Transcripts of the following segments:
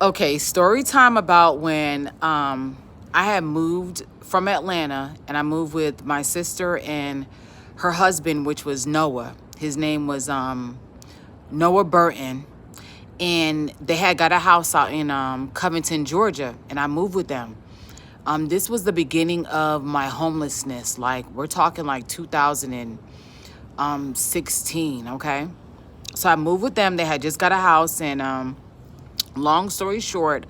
Okay, story time about when I had moved from Atlanta and I moved with my sister and her husband, which was Noah. His name was Noah Burton. And they had got a house out in Covington, Georgia, and I moved with them. This was the beginning of my homelessness. Like, we're talking like 2016, okay? So I moved with them. They had just got a house, and long story short,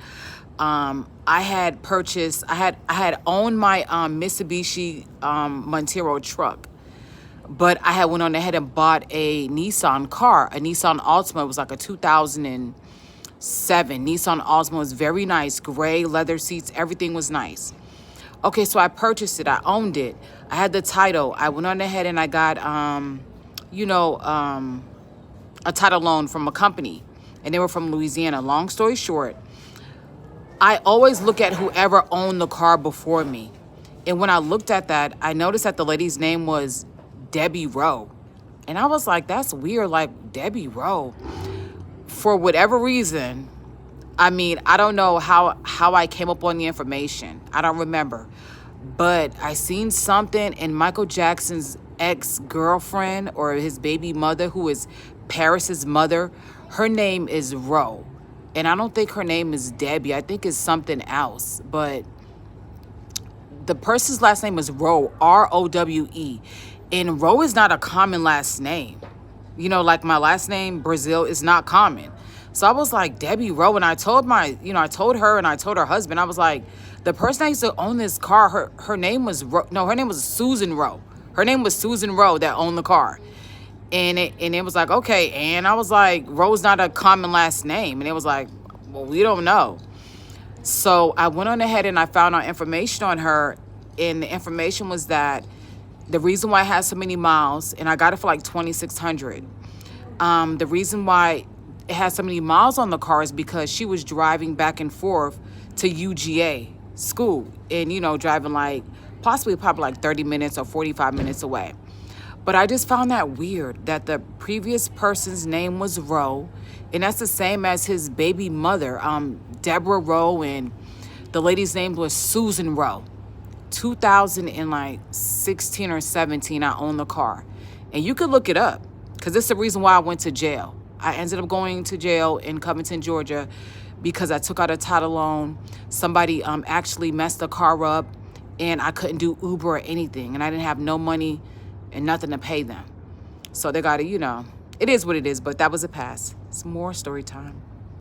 I had purchased, I had owned my Mitsubishi Montero truck, but I had went on ahead and bought a Nissan car, a Nissan Altima. It was like a 2007 Nissan Altima. It was very nice, gray leather seats, everything was nice. Okay, so I purchased it, I owned it, I had the title. I went on ahead and I got, you know, a title loan from a company, and they were from Louisiana. Long story short, I always look at whoever owned the car before me. And when I looked at that, I noticed that the lady's name was Debbie Rowe. And I was like, that's weird, like Debbie Rowe. For whatever reason, I mean, I don't know how I came up on the information. I don't remember. But I seen something, and Michael Jackson's ex-girlfriend, or his baby mother, who is Paris's mother, her name is Rowe. And I don't think her name is Debbie. I think it's something else. But the person's last name is Rowe, R-O-W-E. And Rowe is not a common last name. You know, like my last name, Brazil, is not common. So I was like, Debbie Rowe. And I told I told her and I told her husband, I was like, the person that used to own this car, her name was, her name was Susan Rowe. Her name was Susan Rowe that owned the car. And it was like, okay. And I was like, Rowe's not a common last name. And it was like, well, we don't know. So I went on ahead and I found out information on her. And the information was that the reason why it has so many miles, and I got it for like $2,600. The reason why it has so many miles on the car is because she was driving back and forth to UGA school, and driving like probably like 30 minutes or 45 minutes away. But I just found that weird that the previous person's name was Rowe, and that's the same as his baby mother, Deborah Rowe, and the lady's name was Susan Rowe. 2016 or 17, I owned the car. And you could look it up, because it's the reason why I went to jail. I ended up going to jail in Covington, Georgia, because I took out a title loan. Somebody actually messed the car up, and I couldn't do Uber or anything, and I didn't have no money and nothing to pay them. So they got to, it is what it is, but that was a pass. It's more story time.